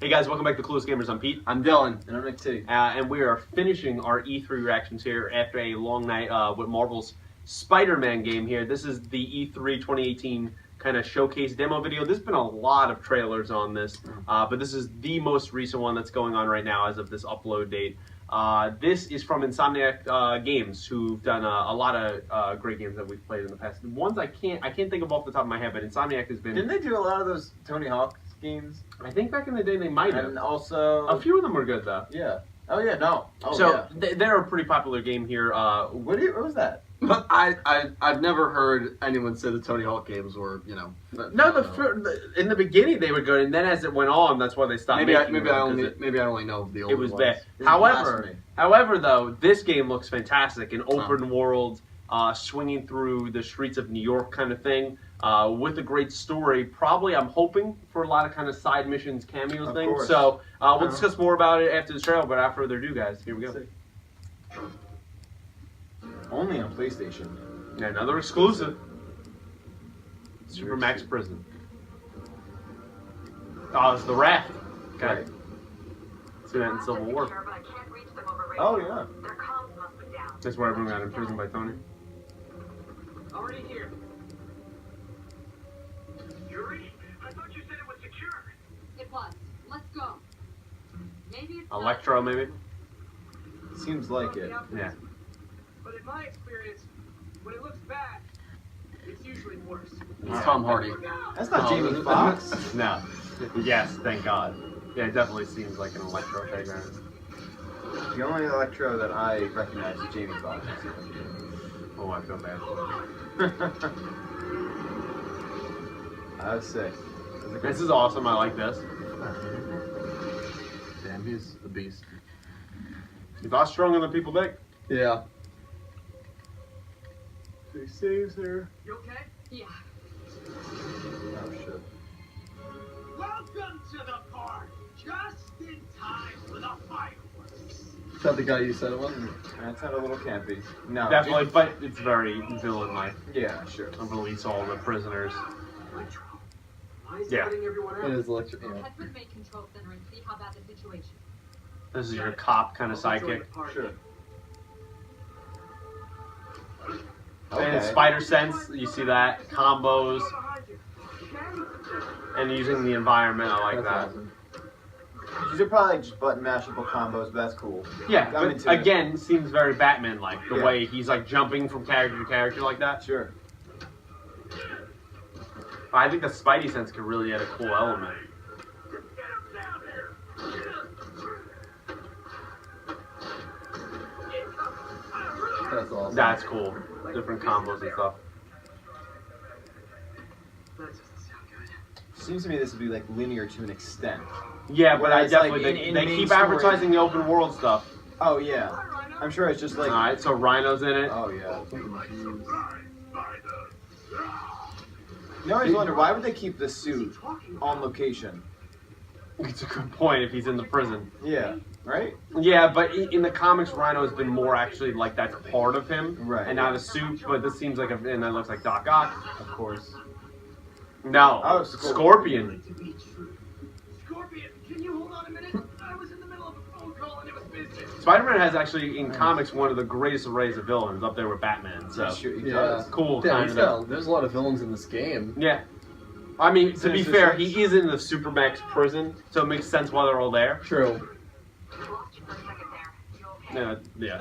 Hey guys, welcome back to Coolest Gamers. I'm Pete. I'm Dylan. And I'm Nick T. And we are finishing our E3 reactions here after a long night with Marvel's Spider-Man game here. This is the E3 2018 kind of showcase demo video. There's been a lot of trailers on this, but this is the most recent one that's going on right now as of this upload date. This is from Insomniac Games, who've done a lot of great games that we've played in the past. The ones I can't think of off the top of my head, but Insomniac has been... Didn't they do a lot of those Tony Hawk games? I think back in the day they might have. And also... A few of them were good, though. Yeah. Oh, yeah, no. Oh, so, yeah. They're a pretty popular game here. What was that? But I've never heard anyone say the Tony Hawk games were, you know. In the beginning they were good, and then as it went on, that's why they stopped. Maybe I only know the old. It was ones. bad. However, though, this game looks fantastic. An open world, swinging through the streets of New York kind of thing, with a great story. Probably, I'm hoping for a lot of kind of side missions, cameos things. Course. So we'll discuss more about it after the trailer. But without further ado, guys, here we go. Only on PlayStation. Yeah, another exclusive. Supermax Prison. Oh, it's the raft. Okay. Right. See that in Civil War. Oh, yeah. That's where everyone got imprisoned by Tony. Already here. Yuri, I thought you said it was secure. It was. Let's go. Maybe it's Electro, maybe? Seems like it. Yeah. But in my experience, when it looks bad, it's usually worse. It's Tom Hardy. That's not Jamie Foxx. No. Yes, thank God. Yeah, it definitely seems like an Electro playground. The only Electro that I recognize is Jamie Foxx. Oh, I feel bad. I would say. This is awesome. I like this. Damn, he's a beast. He's a lot stronger than people think. Yeah. He saves her. You okay? Yeah. Oh, shit. Welcome to the party. Just in time for the fireworks. Is that the guy you said it was? That sounded a little campy. No. Definitely, but it's very villain-like. Yeah, sure. To release all the prisoners. Electro. Why is Yeah. letting everyone It out? is electric. We'll Yeah. head for the main control center and see how bad the situation. This is your cop kind of I'll join sidekick. the party. Sure. And it's Spider Sense, you see that. Combos. Behind you. Okay? And using the environment, I like That's that. awesome. These are probably just button mashable combos, but that's cool. Yeah, I'm but into it. again, seems very Batman-like. The Yeah. way he's like jumping from character to character like that. Sure. I think the Spidey Sense could really add a cool element. Get him down here. That's awesome. That's cool. Different combos and stuff. That doesn't sound good. Seems to me this would be like linear to an extent. Yeah, but I Whereas, like, definitely in they main keep story- advertising the open world stuff. Oh yeah. I'm sure it's just like. Alright, so Rhino's in it. Oh yeah. You always wonder why would they keep the suit on location? It's a good point if he's in the prison. Yeah. Right. Yeah, but in the comics, Rhino has been more actually like that's part of him, Right. and not a suit. But this seems like and that looks like Doc Ock. Of course. No, Oh, Scorpion. Scorpion, can you hold on a minute? I was in the middle of a phone call and it was busy. Spider-Man has actually in comics one of the greatest arrays of villains, up there with Batman. So Sure, he Yeah. does. cool. Yeah, kind of. there's a lot of villains in this game. Yeah. I mean, to be Sinister fair, Six. he is in the Supermax prison, so it makes sense why they're all there. True. Yeah,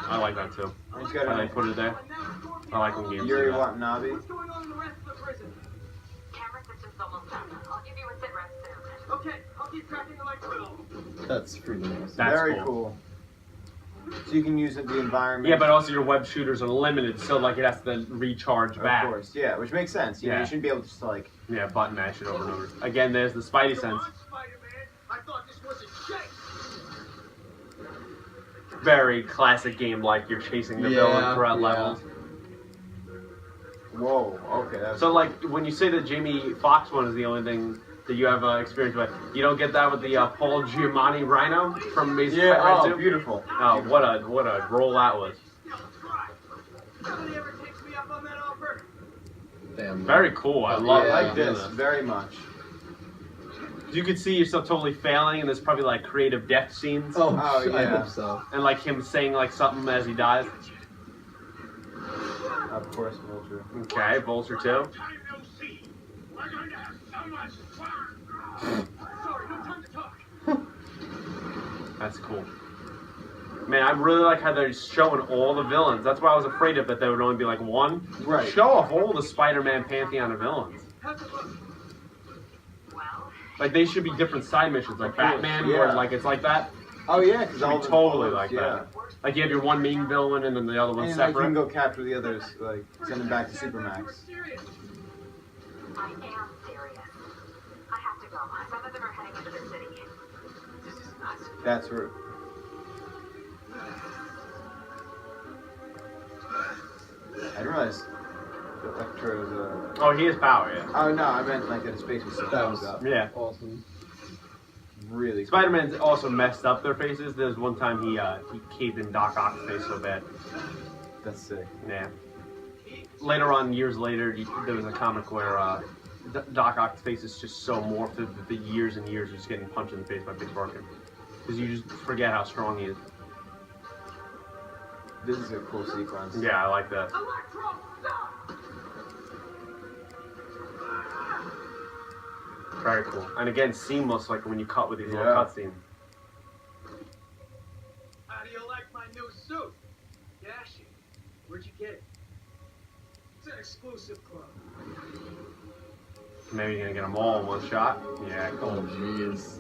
I like that too. He's got Why they a put it there. I like when games do Yuri that. Watanabe. What's going on in the rest of the prison? Camera system's almost done. I'll give you a sit rep soon. Okay, I'll keep tracking Electro. That's pretty nice. That's Very cool. cool. So you can use the environment. Yeah, but also your web shooters are limited, so like it has to recharge back. Of course, yeah, which makes sense. You know, Yeah. you shouldn't be able to just like. Yeah, button mash it over and over. Again, there's the Spidey Come sense. on, Spider-Man. I thought this was a shake. Very classic game, like you're chasing the villain throughout yeah. levels. Whoa. Okay. That's, So like when you say the Jamie Foxx one is the only thing that you have experience with, you don't get that with the Paul Giamatti Rhino from Amazing yeah. Spider-Man Oh, 2? beautiful. Oh, what a roll that was. Still try. Nobody ever takes me up on that offer. Damn. Very cool. I love I that. like this very much. You could see yourself totally failing, and there's probably like creative death scenes. Oh, I yeah. hope so. And like him saying like something as he dies. Of course, Vulture. Okay, Vulture too. Long time no see. We're going to have so much fun. Sorry, no time to talk. That's cool. Man, I really like how they're showing all the villains. That's why I was afraid of that there would only be like one. Right. Show off all the Spider-Man pantheon of villains. How's it look? Well, Like they should be different side missions, like Of course, Batman, yeah. where like it's like that. Oh yeah, because Should all be the totally colors, like yeah. that. Like you have your one main villain and then the other one's And like, you separate. can go capture the others, like send them back to You were Supermax. serious. I am serious. I have to go. Some of them are heading into the city. This is nuts. That's where. I didn't realize that Electro's Oh, he has power, yeah. Oh no, I meant like that his face was so That was fucked up. Yeah. awesome. Really. Cool. Spider-Man's also messed up their faces. There was one time he caved in Doc Ock's face so bad. That's sick. Yeah. Later on, years later, there was a comic where Doc Ock's face is just so morphed that the years and years just getting punched in the face by Peter Parker. Because you just forget how strong he is. This is a cool sequence. Yeah, I like that. Electro, stop! Very cool. And again, seamless, like when you cut with these little Yeah. cutscenes. How do you like my new suit? Dashing. Where'd you get it? It's an exclusive club. Maybe you're gonna get them all in one shot. Yeah, Oh, cool. jeez.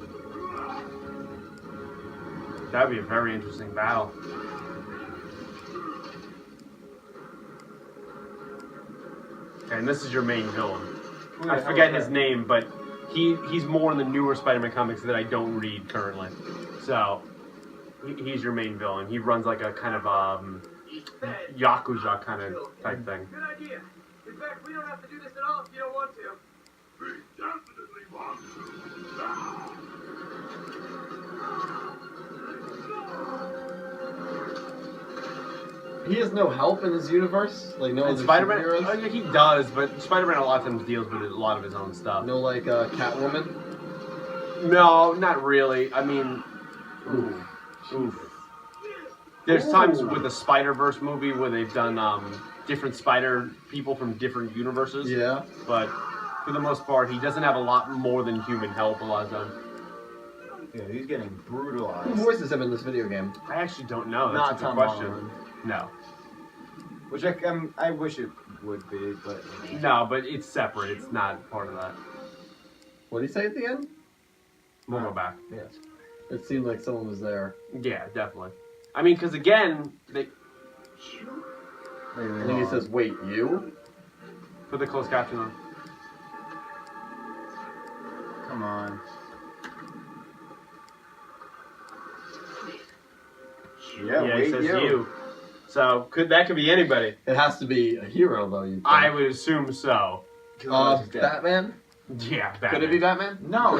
That'd be a very interesting battle. Okay, and this is your main villain. Who the I hell forget is his that? name, but he's more in the newer Spider-Man comics that I don't read currently. So he's your main villain. He runs like a kind of He's fed. Yakuza kind of type thing. Good idea. In fact, we don't have to do this at all if you don't want to. We definitely want He has no help in his universe? Like, no And other Spider-Man, superheroes? yeah, he does, but Spider-Man a lot of times deals with a lot of his own stuff. No, like, Catwoman? No, not really. I mean, oof. There's times with the Spider-Verse movie where they've done different Spider people from different universes. Yeah. But for the most part, he doesn't have a lot more than human help a lot of times. Yeah, he's getting brutalized. Who voices him in this video game? I actually don't know. Not That's a Tom good question. Holland. No. Which I wish it would be, but No, but it's separate. It's not part of that. What did he say at the end? We'll go back. Yes. It seemed like someone was there. Yeah, definitely. I mean, because again, they I think he says, wait, you? put the closed caption on. come on. Yeah, Yeah, wait, it says you. So that could be anybody. It has to be a hero, though, you think. I would assume so. Batman? Yeah, Batman. Could it be Batman? No.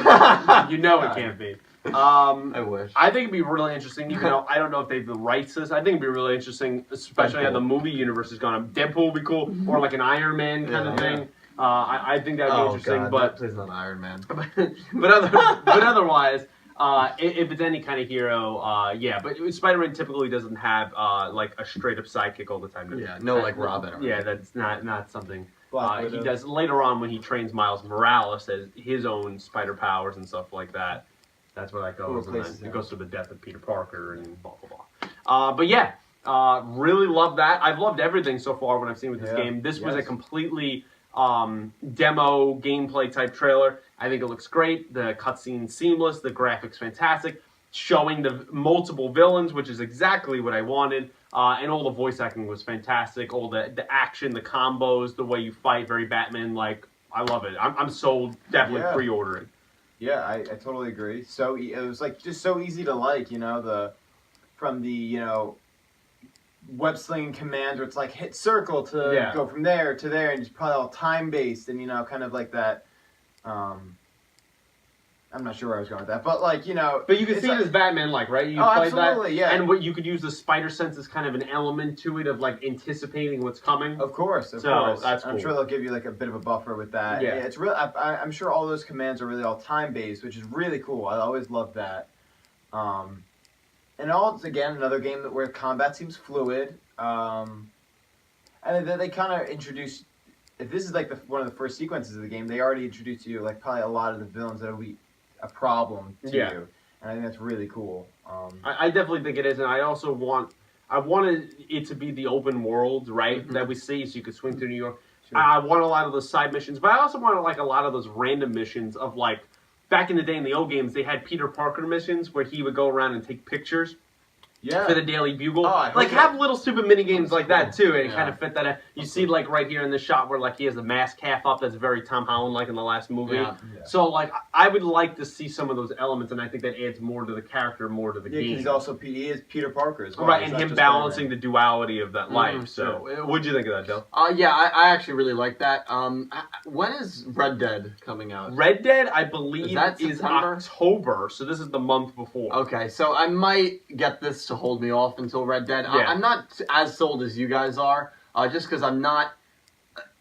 You know it can't be. I wish. I think it'd be really interesting. You know, I don't know if they have the rights to this. I think it'd be really interesting, especially how the movie universe is going. Deadpool would be cool, or like an Iron Man kind of Yeah. thing. I think that'd be interesting. God, But that plays not Iron Man. but otherwise, if it's any kind of hero, yeah. But Spider-Man typically doesn't have like a straight up sidekick all the time. Yeah, no, like Robin or Yeah, anything. that's not something. Black He Widow. does later on when he trains Miles Morales as his own spider powers and stuff like that. That's where that goes, and replaces then it him. goes to the death of Peter Parker and blah blah blah. But yeah, really love that. I've loved everything so far when I've seen with this Yeah. game. This was a Yes. completely demo gameplay type trailer. I think it looks great. The cutscene seamless. The graphics fantastic. Showing the multiple villains, which is exactly what I wanted. And all the voice acting was fantastic. All the action, the combos, the way you fight, very Batman. Like, I love it. I'm sold. Definitely Yeah. pre-ordering. Yeah, I totally agree. So it was like just so easy to like, you know, from the web slinging command where it's like hit circle to Yeah. go from there to there, and it's probably all time based and kind of like that. I'm not sure where I was going with that, but like But you can it's see it as Batman, like, right? You Oh, played absolutely, that, yeah. and what you could use the spider sense as kind of an element to it of like anticipating what's coming. Of course. So, that's I'm cool. sure they'll give you like a bit of a buffer with that. Yeah. It's real. I'm sure all those commands are really all time based, which is really cool. I always love that. And again another game where combat seems fluid. And then they kind of introduce. If this is like one of the first sequences of the game, they already introduced you like probably a lot of the villains that will be a problem to you, and I think that's really cool. I definitely think it is, and I also wanted it to be the open world, right, that we see, so you could swing through New York. Sure. I want a lot of those side missions, but I also wanted like a lot of those random missions of like, back in the day in the old games, they had Peter Parker missions where he would go around and take pictures for the Daily Bugle. Oh, I like, hope have little stupid mini games like that too, and it Yeah. kind of fit that in. You see, like right here in this shot where like he has the mask half up, that's very Tom Holland like in the last movie. Yeah. So like, I would like to see some of those elements, and I think that adds more to the character, more to the Yeah, game. he's also he is Peter Parker as well. Right, He's and not him just balancing Spider-Man. the duality of that life. So, what'd you think of that, Bill? Yeah, I actually really like that. When is Red Dead coming out? Red Dead, I believe, Is that is September? October, so this is the month before. Okay, so I might get this to hold me off until Red Dead. Yeah. I'm not as sold as you guys are, just because I'm not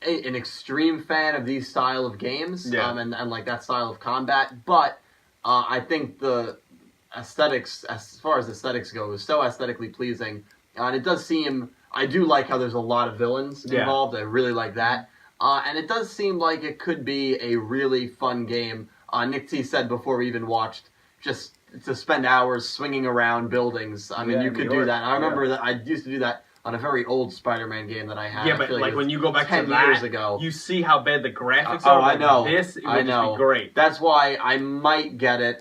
an extreme fan of these style of games, Yeah. and like that style of combat. But I think the aesthetics, as far as aesthetics go, is so aesthetically pleasing, and it does seem. I do like how there's a lot of villains Yeah. involved. I really like that, and it does seem like it could be a really fun game. Nick T said before we even watched, just to spend hours swinging around buildings. I mean, Yeah, you New could do York. that. I remember that I used to do that on a very old Spider-Man game that I had. Yeah, I but feel like it when was you go back 10 to that, years ago. you see how bad the graphics Oh, are. I Like know. This, it I would just know. be great. That's why I might get it.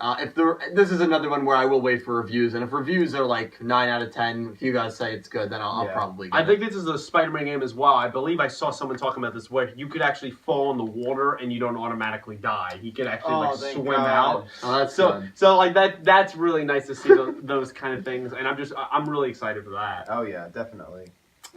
This is another one where I will wait for reviews, and if reviews are like 9 out of 10, if you guys say it's good, then I'll Yeah. probably get I it. think this is a Spider-Man game as well. I believe I saw someone talking about this where you could actually fall in the water and you don't automatically die. He could actually like thank swim God. out. Oh, that's So, good. so like that's really nice to see those kind of things, and I'm really excited for that. Oh yeah, definitely.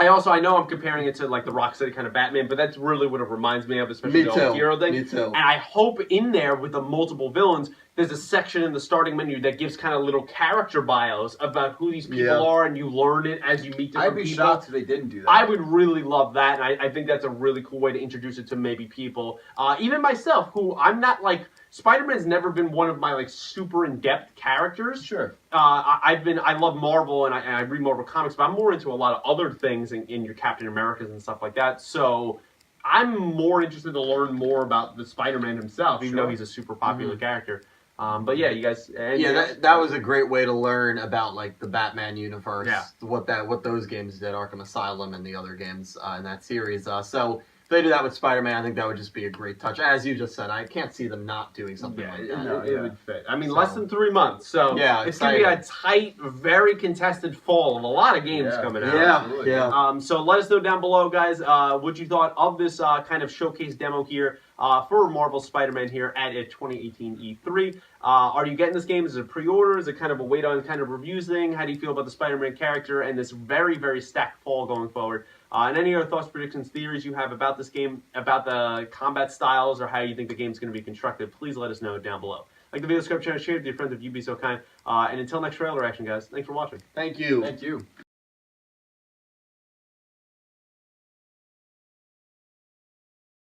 I know I'm comparing it to like the Rocksteady kind of Batman, but that's really what it reminds me of, especially Me the old too. hero thing. Me too. And I hope in there with the multiple villains, there's a section in the starting menu that gives kind of little character bios about who these people Yeah. are, and you learn it as you meet different I'd be people. shocked if they didn't do that. I would really love that, and I think that's a really cool way to introduce it to maybe people. Even myself, who I'm not like, Spider-Man's never been one of my like super in-depth characters. Sure. I love Marvel and I read Marvel comics, but I'm more into a lot of other things in your Captain Americas and stuff like that. So I'm more interested to learn more about the Spider-Man himself, even Sure. though he's a super popular character. But yeah, you guys. Yeah, that was a great way to learn about like the Batman universe. Yeah. What those games did, Arkham Asylum and the other games in that series. So if they do that with Spider-Man, I think that would just be a great touch. As you just said, I can't see them not doing something Yeah, like it, that. No, it yeah. would fit. I mean, So- less than 3 months, so Yeah, it's going to be a exciting. tight, very contested fall of a lot of games Yeah. coming out. Yeah, Absolutely. yeah. So let us know down below, guys, what you thought of this kind of showcase demo here for Marvel Spider-Man here at 2018 E3. Are you getting this game? Is it a pre-order? Is it kind of a wait on kind of reviews thing? How do you feel about the Spider-Man character and this very, very stacked fall going forward? And any other thoughts, predictions, theories you have about this game, about the combat styles, or how you think the game's going to be constructed, please let us know down below. Like the video, subscribe, share with your friends if you'd be so kind. And until next trailer action, guys, thanks for watching. Thank you. Thank you.